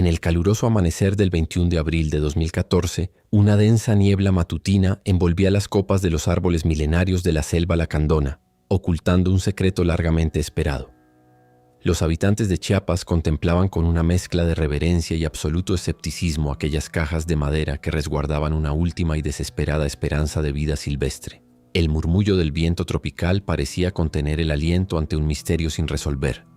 En el caluroso amanecer del 21 de abril de 2014, una densa niebla matutina envolvía las copas de los árboles milenarios de la selva lacandona, ocultando un secreto largamente esperado. Los habitantes de Chiapas contemplaban con una mezcla de reverencia y absoluto escepticismo aquellas cajas de madera que resguardaban una última y desesperada esperanza de vida silvestre. El murmullo del viento tropical parecía contener el aliento ante un misterio sin resolver.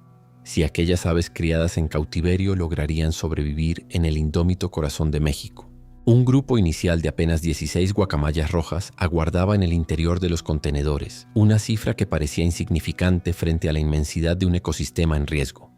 Si aquellas aves criadas en cautiverio lograrían sobrevivir en el indómito corazón de México. Un grupo inicial de apenas 16 guacamayas rojas aguardaba en el interior de los contenedores, una cifra que parecía insignificante frente a la inmensidad de un ecosistema en riesgo.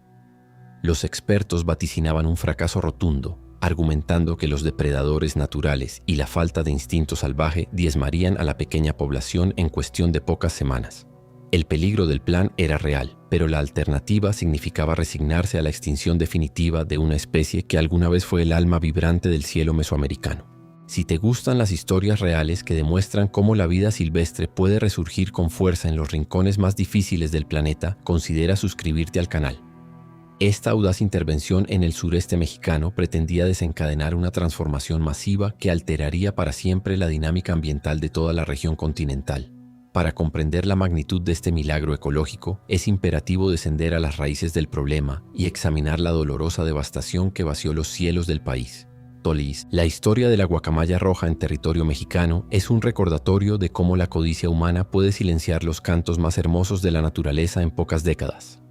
Los expertos vaticinaban un fracaso rotundo, argumentando que los depredadores naturales y la falta de instinto salvaje diezmarían a la pequeña población en cuestión de pocas semanas. El peligro del plan era real, pero la alternativa significaba resignarse a la extinción definitiva de una especie que alguna vez fue el alma vibrante del cielo mesoamericano. Si te gustan las historias reales que demuestran cómo la vida silvestre puede resurgir con fuerza en los rincones más difíciles del planeta, considera suscribirte al canal. Esta audaz intervención en el sureste mexicano pretendía desencadenar una transformación masiva que alteraría para siempre la dinámica ambiental de toda la región continental. Para comprender la magnitud de este milagro ecológico, es imperativo descender a las raíces del problema y examinar la dolorosa devastación que vació los cielos del país. Tolis, la historia de la guacamaya roja en territorio mexicano es un recordatorio de cómo la codicia humana puede silenciar los cantos más hermosos de la naturaleza en pocas décadas.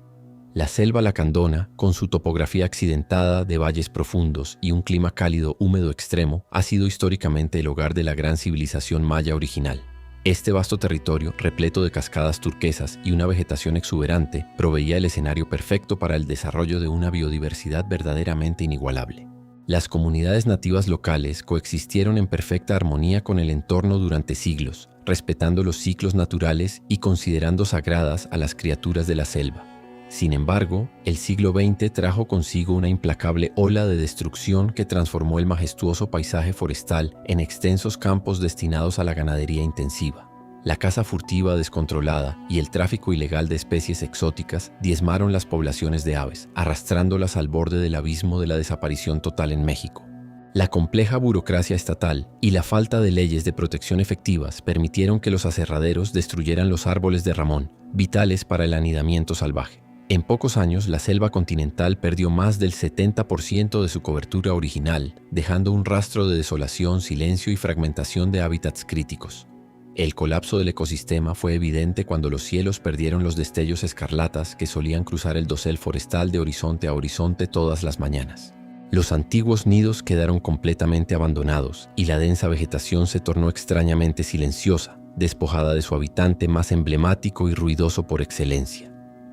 La selva lacandona, con su topografía accidentada de valles profundos y un clima cálido húmedo extremo, ha sido históricamente el hogar de la gran civilización maya original. Este vasto territorio, repleto de cascadas turquesas y una vegetación exuberante, proveía el escenario perfecto para el desarrollo de una biodiversidad verdaderamente inigualable. Las comunidades nativas locales coexistieron en perfecta armonía con el entorno durante siglos, respetando los ciclos naturales y considerando sagradas a las criaturas de la selva. Sin embargo, el siglo XX trajo consigo una implacable ola de destrucción que transformó el majestuoso paisaje forestal en extensos campos destinados a la ganadería intensiva. La caza furtiva descontrolada y el tráfico ilegal de especies exóticas diezmaron las poblaciones de aves, arrastrándolas al borde del abismo de la desaparición total en México. La compleja burocracia estatal y la falta de leyes de protección efectivas permitieron que los aserraderos destruyeran los árboles de ramón, vitales para el anidamiento salvaje. En pocos años, la selva continental perdió más del 70% de su cobertura original, dejando un rastro de desolación, silencio y fragmentación de hábitats críticos. El colapso del ecosistema fue evidente cuando los cielos perdieron los destellos escarlatas que solían cruzar el dosel forestal de horizonte a horizonte todas las mañanas. Los antiguos nidos quedaron completamente abandonados y la densa vegetación se tornó extrañamente silenciosa, despojada de su habitante más emblemático y ruidoso por excelencia.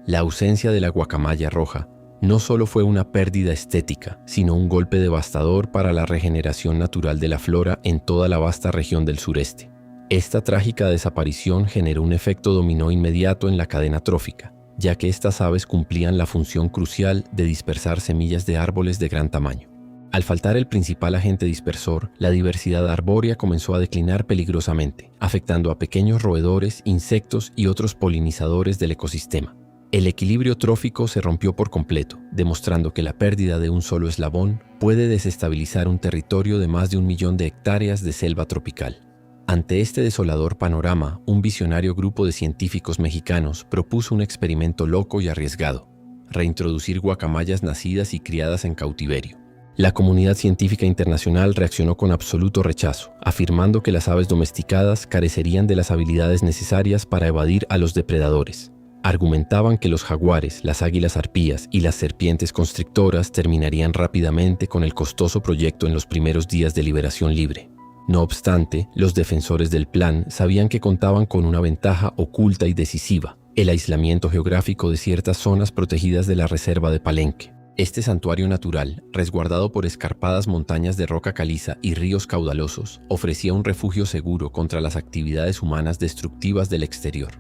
La ausencia de la guacamaya roja no solo fue una pérdida estética, sino un golpe devastador para la regeneración natural de la flora en toda la vasta región del sureste. Esta trágica desaparición generó un efecto dominó inmediato en la cadena trófica, ya que estas aves cumplían la función crucial de dispersar semillas de árboles de gran tamaño. Al faltar el principal agente dispersor, la diversidad arbórea comenzó a declinar peligrosamente, afectando a pequeños roedores, insectos y otros polinizadores del ecosistema. El equilibrio trófico se rompió por completo, demostrando que la pérdida de un solo eslabón puede desestabilizar un territorio de más de 1 millón de hectáreas de selva tropical. Ante este desolador panorama, un visionario grupo de científicos mexicanos propuso un experimento loco y arriesgado: reintroducir guacamayas nacidas y criadas en cautiverio. La comunidad científica internacional reaccionó con absoluto rechazo, afirmando que las aves domesticadas carecerían de las habilidades necesarias para evadir a los depredadores. Argumentaban que los jaguares, las águilas arpías y las serpientes constrictoras terminarían rápidamente con el costoso proyecto en los primeros días de liberación libre. No obstante, los defensores del plan sabían que contaban con una ventaja oculta y decisiva: el aislamiento geográfico de ciertas zonas protegidas de la reserva de Palenque. Este santuario natural, resguardado por escarpadas montañas de roca caliza y ríos caudalosos, ofrecía un refugio seguro contra las actividades humanas destructivas del exterior.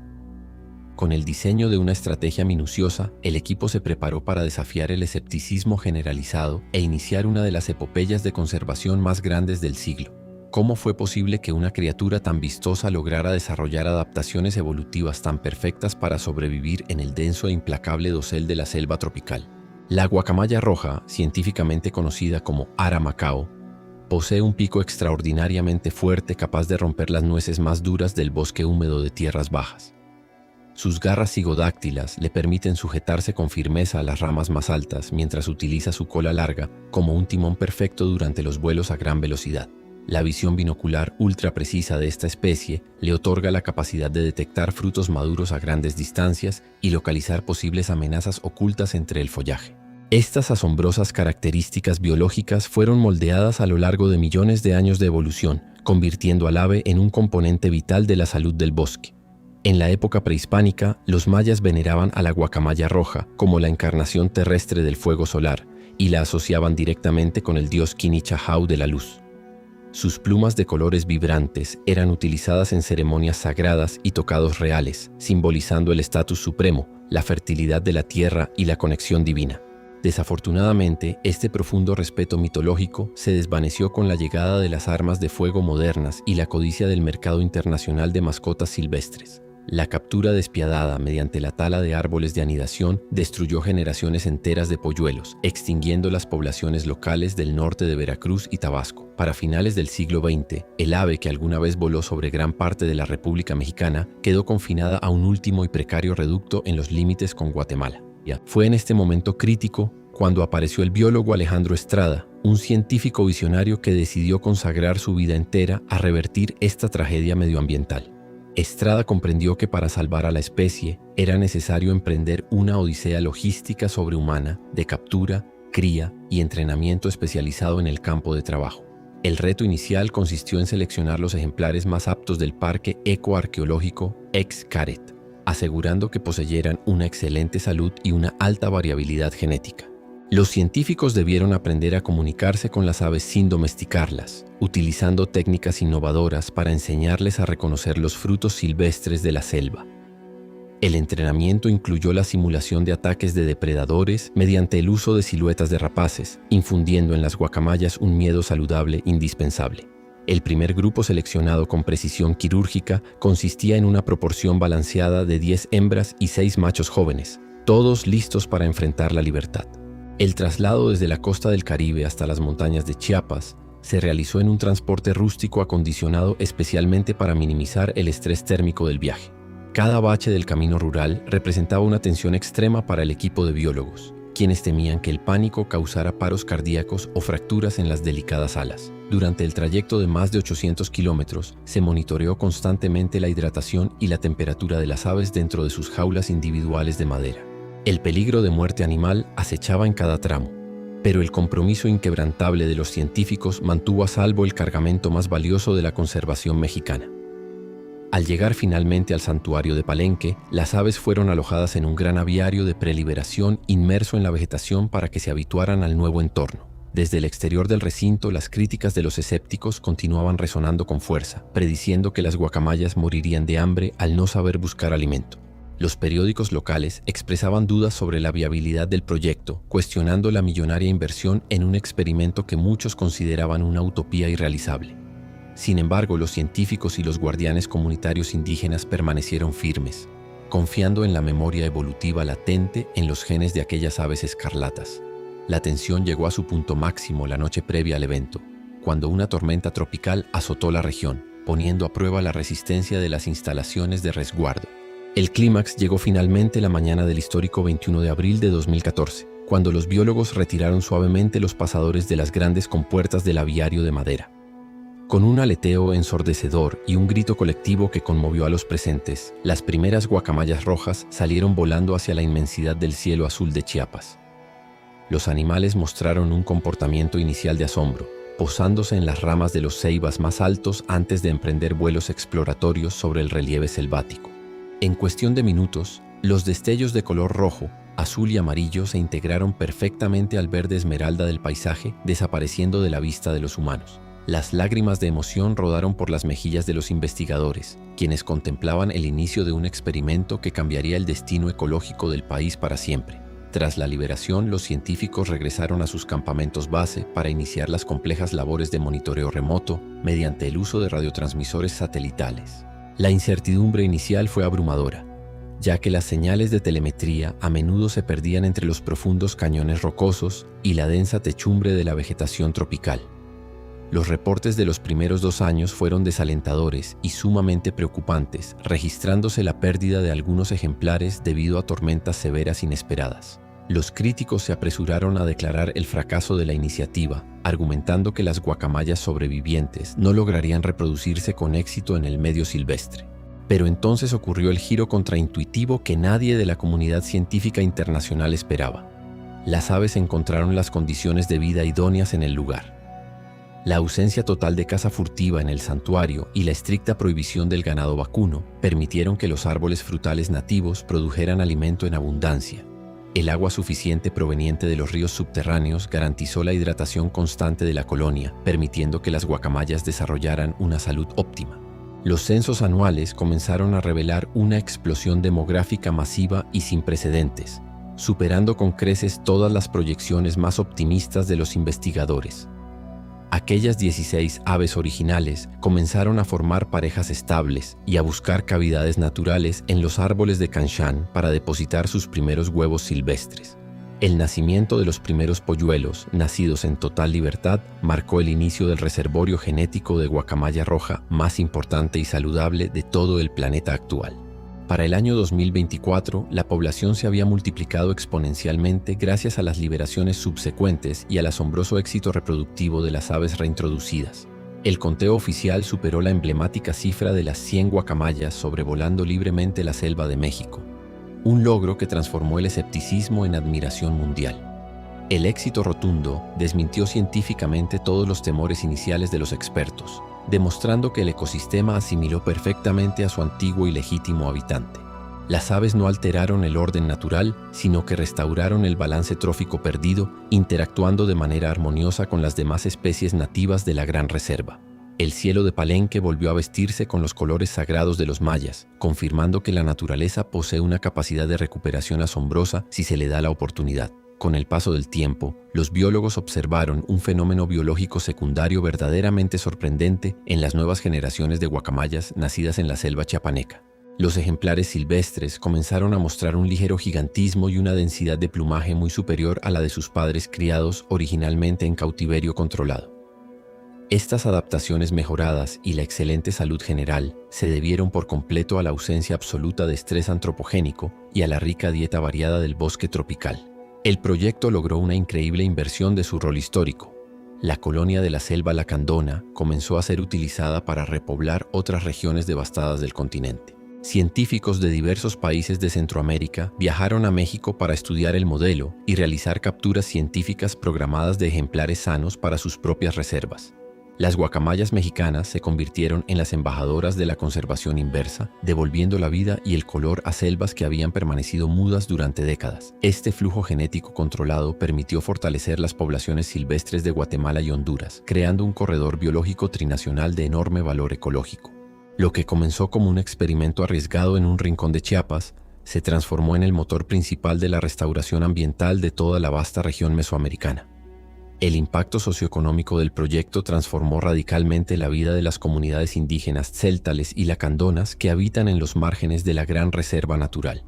Con el diseño de una estrategia minuciosa, el equipo se preparó para desafiar el escepticismo generalizado e iniciar una de las epopeyas de conservación más grandes del siglo. ¿Cómo fue posible que una criatura tan vistosa lograra desarrollar adaptaciones evolutivas tan perfectas para sobrevivir en el denso e implacable dosel de la selva tropical? La guacamaya roja, científicamente conocida como Ara macao, posee un pico extraordinariamente fuerte capaz de romper las nueces más duras del bosque húmedo de tierras bajas. Sus garras cigodáctilas le permiten sujetarse con firmeza a las ramas más altas mientras utiliza su cola larga como un timón perfecto durante los vuelos a gran velocidad. La visión binocular ultra precisa de esta especie le otorga la capacidad de detectar frutos maduros a grandes distancias y localizar posibles amenazas ocultas entre el follaje. Estas asombrosas características biológicas fueron moldeadas a lo largo de millones de años de evolución, convirtiendo al ave en un componente vital de la salud del bosque. En la época prehispánica, los mayas veneraban a la guacamaya roja como la encarnación terrestre del fuego solar y la asociaban directamente con el dios Quinichahau de la luz. Sus plumas de colores vibrantes eran utilizadas en ceremonias sagradas y tocados reales, simbolizando el estatus supremo, la fertilidad de la tierra y la conexión divina. Desafortunadamente, este profundo respeto mitológico se desvaneció con la llegada de las armas de fuego modernas y la codicia del mercado internacional de mascotas silvestres. La captura despiadada mediante la tala de árboles de anidación destruyó generaciones enteras de polluelos, extinguiendo las poblaciones locales del norte de Veracruz y Tabasco. Para finales del siglo XX, el ave que alguna vez voló sobre gran parte de la República Mexicana quedó confinada a un último y precario reducto en los límites con Guatemala. Fue en este momento crítico cuando apareció el biólogo Alejandro Estrada, un científico visionario que decidió consagrar su vida entera a revertir esta tragedia medioambiental. Estrada comprendió que para salvar a la especie era necesario emprender una odisea logística sobrehumana de captura, cría y entrenamiento especializado en el campo de trabajo. El reto inicial consistió en seleccionar los ejemplares más aptos del Parque Ecoarqueológico Xcaret, asegurando que poseyeran una excelente salud y una alta variabilidad genética. Los científicos debieron aprender a comunicarse con las aves sin domesticarlas, utilizando técnicas innovadoras para enseñarles a reconocer los frutos silvestres de la selva. El entrenamiento incluyó la simulación de ataques de depredadores mediante el uso de siluetas de rapaces, infundiendo en las guacamayas un miedo saludable indispensable. El primer grupo seleccionado con precisión quirúrgica consistía en una proporción balanceada de 10 hembras y 6 machos jóvenes, todos listos para enfrentar la libertad. El traslado desde la costa del Caribe hasta las montañas de Chiapas se realizó en un transporte rústico acondicionado especialmente para minimizar el estrés térmico del viaje. Cada bache del camino rural representaba una tensión extrema para el equipo de biólogos, quienes temían que el pánico causara paros cardíacos o fracturas en las delicadas alas. Durante el trayecto de más de 800 kilómetros, se monitoreó constantemente la hidratación y la temperatura de las aves dentro de sus jaulas individuales de madera. El peligro de muerte animal acechaba en cada tramo, pero el compromiso inquebrantable de los científicos mantuvo a salvo el cargamento más valioso de la conservación mexicana. Al llegar finalmente al santuario de Palenque, las aves fueron alojadas en un gran aviario de preliberación inmerso en la vegetación para que se habituaran al nuevo entorno. Desde el exterior del recinto, las críticas de los escépticos continuaban resonando con fuerza, prediciendo que las guacamayas morirían de hambre al no saber buscar alimento. Los periódicos locales expresaban dudas sobre la viabilidad del proyecto, cuestionando la millonaria inversión en un experimento que muchos consideraban una utopía irrealizable. Sin embargo, los científicos y los guardianes comunitarios indígenas permanecieron firmes, confiando en la memoria evolutiva latente en los genes de aquellas aves escarlatas. La tensión llegó a su punto máximo la noche previa al evento, cuando una tormenta tropical azotó la región, poniendo a prueba la resistencia de las instalaciones de resguardo. El clímax llegó finalmente la mañana del histórico 21 de abril de 2014, cuando los biólogos retiraron suavemente los pasadores de las grandes compuertas del aviario de madera. Con un aleteo ensordecedor y un grito colectivo que conmovió a los presentes, las primeras guacamayas rojas salieron volando hacia la inmensidad del cielo azul de Chiapas. Los animales mostraron un comportamiento inicial de asombro, posándose en las ramas de los ceibas más altos antes de emprender vuelos exploratorios sobre el relieve selvático. En cuestión de minutos, los destellos de color rojo, azul y amarillo se integraron perfectamente al verde esmeralda del paisaje, desapareciendo de la vista de los humanos. Las lágrimas de emoción rodaron por las mejillas de los investigadores, quienes contemplaban el inicio de un experimento que cambiaría el destino ecológico del país para siempre. Tras la liberación, los científicos regresaron a sus campamentos base para iniciar las complejas labores de monitoreo remoto mediante el uso de radiotransmisores satelitales. La incertidumbre inicial fue abrumadora. ya que las señales de telemetría a menudo se perdían entre los profundos cañones rocosos y la densa techumbre de la vegetación tropical. Los reportes de los primeros 2 años fueron desalentadores y sumamente preocupantes, registrándose la pérdida de algunos ejemplares debido a tormentas severas inesperadas. Los críticos se apresuraron a declarar el fracaso de la iniciativa, argumentando que las guacamayas sobrevivientes no lograrían reproducirse con éxito en el medio silvestre. Pero entonces ocurrió el giro contraintuitivo que nadie de la comunidad científica internacional esperaba. Las aves encontraron las condiciones de vida idóneas en el lugar. La ausencia total de caza furtiva en el santuario y la estricta prohibición del ganado vacuno permitieron que los árboles frutales nativos produjeran alimento en abundancia. El agua suficiente proveniente de los ríos subterráneos garantizó la hidratación constante de la colonia, permitiendo que las guacamayas desarrollaran una salud óptima. Los censos anuales comenzaron a revelar una explosión demográfica masiva y sin precedentes, superando con creces todas las proyecciones más optimistas de los investigadores. Aquellas 16 aves originales comenzaron a formar parejas estables y a buscar cavidades naturales en los árboles de Canshan para depositar sus primeros huevos silvestres. El nacimiento de los primeros polluelos, nacidos en total libertad, marcó el inicio del reservorio genético de guacamaya roja más importante y saludable de todo el planeta actual. Para el año 2024, la población se había multiplicado exponencialmente gracias a las liberaciones subsecuentes y al asombroso éxito reproductivo de las aves reintroducidas. El conteo oficial superó la emblemática cifra de las 100 guacamayas sobrevolando libremente la selva de México, un logro que transformó el escepticismo en admiración mundial. El éxito rotundo desmintió científicamente todos los temores iniciales de los expertos, demostrando que el ecosistema asimiló perfectamente a su antiguo y legítimo habitante. Las aves no alteraron el orden natural, sino que restauraron el balance trófico perdido, interactuando de manera armoniosa con las demás especies nativas de la Gran Reserva. El cielo de Palenque volvió a vestirse con los colores sagrados de los mayas, confirmando que la naturaleza posee una capacidad de recuperación asombrosa si se le da la oportunidad. Con el paso del tiempo, los biólogos observaron un fenómeno biológico secundario verdaderamente sorprendente en las nuevas generaciones de guacamayas nacidas en la selva chiapaneca. Los ejemplares silvestres comenzaron a mostrar un ligero gigantismo y una densidad de plumaje muy superior a la de sus padres criados originalmente en cautiverio controlado. Estas adaptaciones mejoradas y la excelente salud general se debieron por completo a la ausencia absoluta de estrés antropogénico y a la rica dieta variada del bosque tropical. El proyecto logró una increíble inversión de su rol histórico. La colonia de la selva lacandona comenzó a ser utilizada para repoblar otras regiones devastadas del continente. Científicos de diversos países de Centroamérica viajaron a México para estudiar el modelo y realizar capturas científicas programadas de ejemplares sanos para sus propias reservas. Las guacamayas mexicanas se convirtieron en las embajadoras de la conservación inversa, devolviendo la vida y el color a selvas que habían permanecido mudas durante décadas. Este flujo genético controlado permitió fortalecer las poblaciones silvestres de Guatemala y Honduras, creando un corredor biológico trinacional de enorme valor ecológico. Lo que comenzó como un experimento arriesgado en un rincón de Chiapas, se transformó en el motor principal de la restauración ambiental de toda la vasta región mesoamericana. El impacto socioeconómico del proyecto transformó radicalmente la vida de las comunidades indígenas tzeltales y lacandonas que habitan en los márgenes de la Gran Reserva Natural.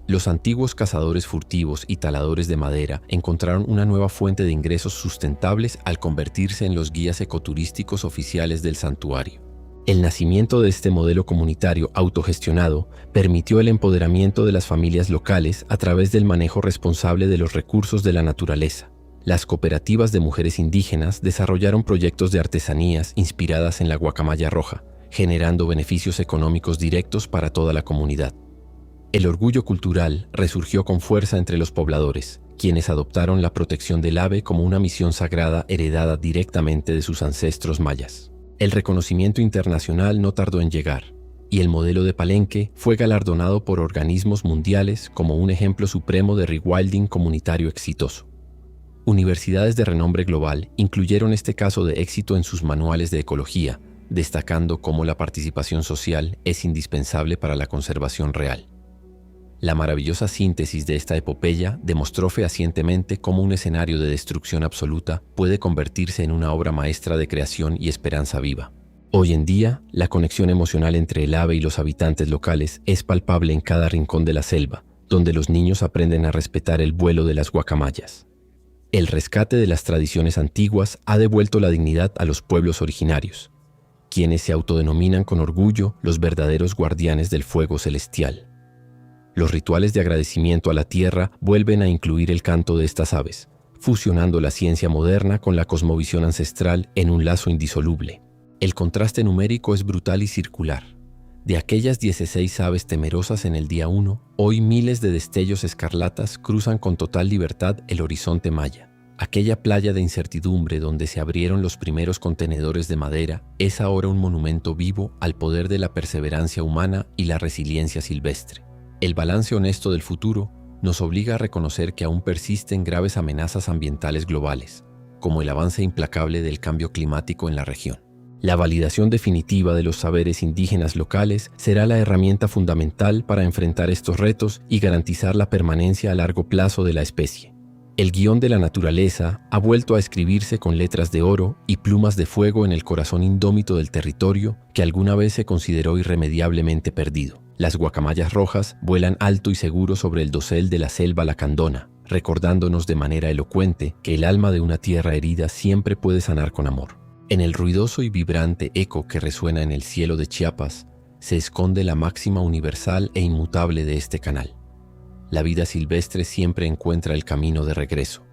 Los antiguos cazadores furtivos y taladores de madera encontraron una nueva fuente de ingresos sustentables al convertirse en los guías ecoturísticos oficiales del santuario. El nacimiento de este modelo comunitario autogestionado permitió el empoderamiento de las familias locales a través del manejo responsable de los recursos de la naturaleza. Las cooperativas de mujeres indígenas desarrollaron proyectos de artesanías inspiradas en la guacamaya roja, generando beneficios económicos directos para toda la comunidad. El orgullo cultural resurgió con fuerza entre los pobladores, quienes adoptaron la protección del ave como una misión sagrada heredada directamente de sus ancestros mayas. El reconocimiento internacional no tardó en llegar, y el modelo de Palenque fue galardonado por organismos mundiales como un ejemplo supremo de rewilding comunitario exitoso. Universidades de renombre global incluyeron este caso de éxito en sus manuales de ecología, destacando cómo la participación social es indispensable para la conservación real. La maravillosa síntesis de esta epopeya demostró fehacientemente cómo un escenario de destrucción absoluta puede convertirse en una obra maestra de creación y esperanza viva. Hoy en día, la conexión emocional entre el ave y los habitantes locales es palpable en cada rincón de la selva, donde los niños aprenden a respetar el vuelo de las guacamayas. El rescate de las tradiciones antiguas ha devuelto la dignidad a los pueblos originarios, quienes se autodenominan con orgullo los verdaderos guardianes del fuego celestial. Los rituales de agradecimiento a la tierra vuelven a incluir el canto de estas aves, fusionando la ciencia moderna con la cosmovisión ancestral en un lazo indisoluble. El contraste numérico es brutal y circular. De aquellas 16 aves temerosas en el día 1, hoy miles de destellos escarlatas cruzan con total libertad el horizonte maya. Aquella playa de incertidumbre donde se abrieron los primeros contenedores de madera es ahora un monumento vivo al poder de la perseverancia humana y la resiliencia silvestre. El balance honesto del futuro nos obliga a reconocer que aún persisten graves amenazas ambientales globales, como el avance implacable del cambio climático en la región. La validación definitiva de los saberes indígenas locales será la herramienta fundamental para enfrentar estos retos y garantizar la permanencia a largo plazo de la especie. El guión de la naturaleza ha vuelto a escribirse con letras de oro y plumas de fuego en el corazón indómito del territorio que alguna vez se consideró irremediablemente perdido. Las guacamayas rojas vuelan alto y seguro sobre el dosel de la selva lacandona, recordándonos de manera elocuente que el alma de una tierra herida siempre puede sanar con amor. En el ruidoso y vibrante eco que resuena en el cielo de Chiapas, se esconde la máxima universal e inmutable de este canal. La vida silvestre siempre encuentra el camino de regreso.